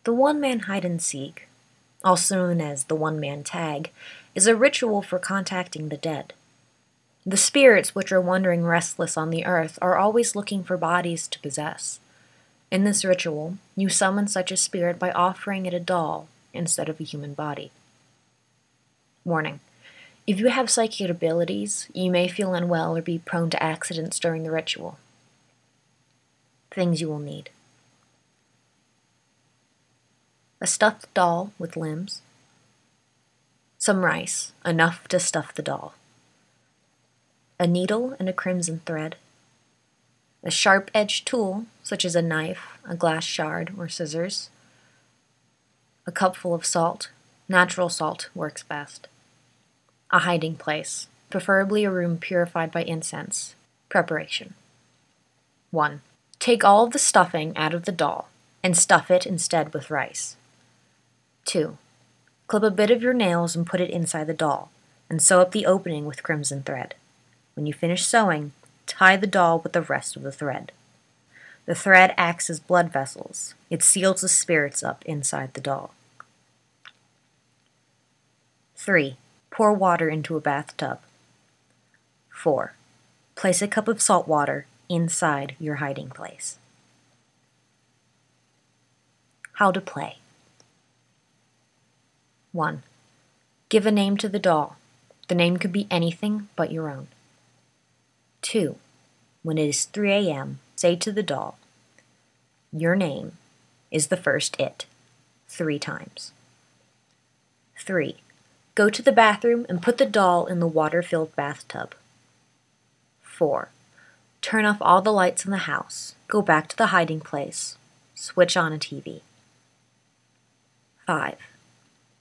The one-man hide-and-seek, also known as the one-man tag, is a ritual for contacting the dead. The spirits which are wandering restless on the earth are always looking for bodies to possess. In this ritual, you summon such a spirit by offering it a doll instead of a human body. Warning: if you have psychic abilities, you may feel unwell or be prone to accidents during the ritual. Things you will need: a stuffed doll with limbs, some rice, enough to stuff the doll, a needle and a crimson thread, a sharp-edged tool, such as a knife, a glass shard, or scissors, a cupful of salt. Natural salt works best. A hiding place, preferably a room purified by incense. Preparation: 1. Take all of the stuffing out of the doll and stuff it instead with rice. 2. Clip a bit of your nails and put it inside the doll, and sew up the opening with crimson thread. When you finish sewing, tie the doll with the rest of the thread. The thread acts as blood vessels. It seals the spirits up inside the doll. 3. Pour water into a bathtub. 4. Place a cup of salt water inside your hiding place. How to play. 1. Give a name to the doll. The name could be anything but your own. 2. When it is 3 a.m., say to the doll, "Your name is the first it," 3 times. 3. Go to the bathroom and put the doll in the water-filled bathtub. 4. Turn off all the lights in the house. Go back to the hiding place. Switch on a TV. 5.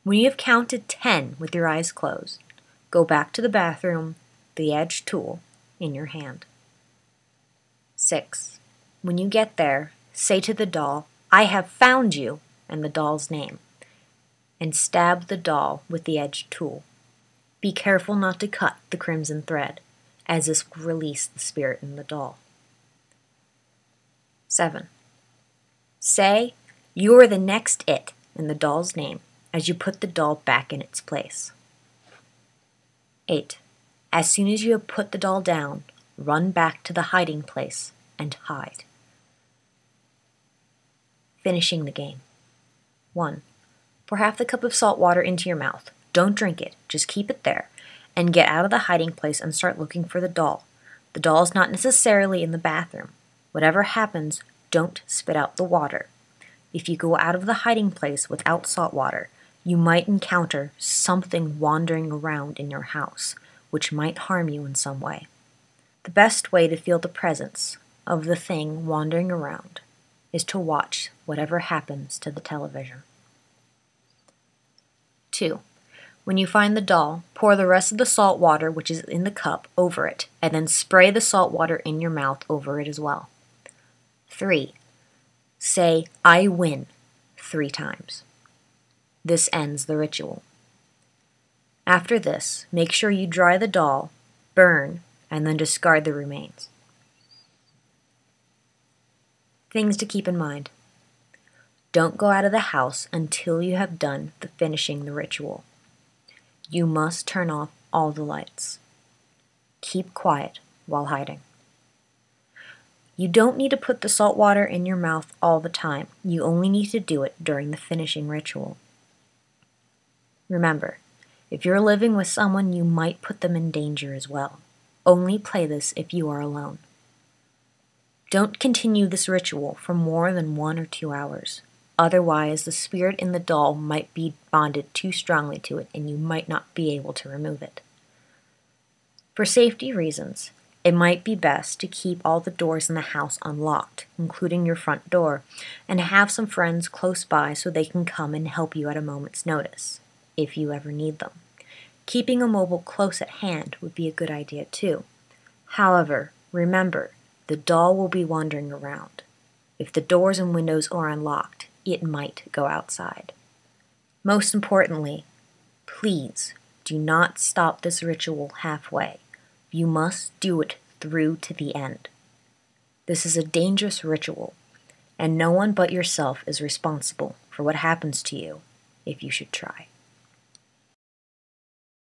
When you have counted 10 with your eyes closed, go back to the bathroom, the edged tool in your hand. 6. When you get there, say to the doll, "I have found you," and the doll's name, and stab the doll with the edged tool. Be careful not to cut the crimson thread, as this will release the spirit in the doll. 7. Say, "You are the next it," in the doll's name, as you put the doll back in its place. 8. As soon as you have put the doll down, run back to the hiding place and hide. Finishing the game. 1. Pour half the cup of salt water into your mouth. Don't drink it, just keep it there, and get out of the hiding place and start looking for the doll. The doll is not necessarily in the bathroom. Whatever happens, don't spit out the water. If you go out of the hiding place without salt water, you might encounter something wandering around in your house, which might harm you in some way. The best way to feel the presence of the thing wandering around is to watch whatever happens to the television. 2. When you find the doll, pour the rest of the salt water which is in the cup over it, and then spray the salt water in your mouth over it as well. 3. Say, "I win," 3 times. This ends the ritual. After this, make sure you dry the doll, burn, and then discard the remains. Things to keep in mind. Don't go out of the house until you have done finishing the ritual. You must turn off all the lights. Keep quiet while hiding. You don't need to put the salt water in your mouth all the time. You only need to do it during the finishing ritual. Remember, if you're living with someone, you might put them in danger as well. Only play this if you are alone. Don't continue this ritual for more than 1 or 2 hours. Otherwise, the spirit in the doll might be bonded too strongly to it and you might not be able to remove it. For safety reasons, it might be best to keep all the doors in the house unlocked, including your front door, and have some friends close by so they can come and help you at a moment's notice, if you ever need them. Keeping a mobile close at hand would be a good idea too. However, remember, the doll will be wandering around. If the doors and windows are unlocked, it might go outside. Most importantly, please do not stop this ritual halfway. You must do it through to the end. This is a dangerous ritual, and no one but yourself is responsible for what happens to you if you should try.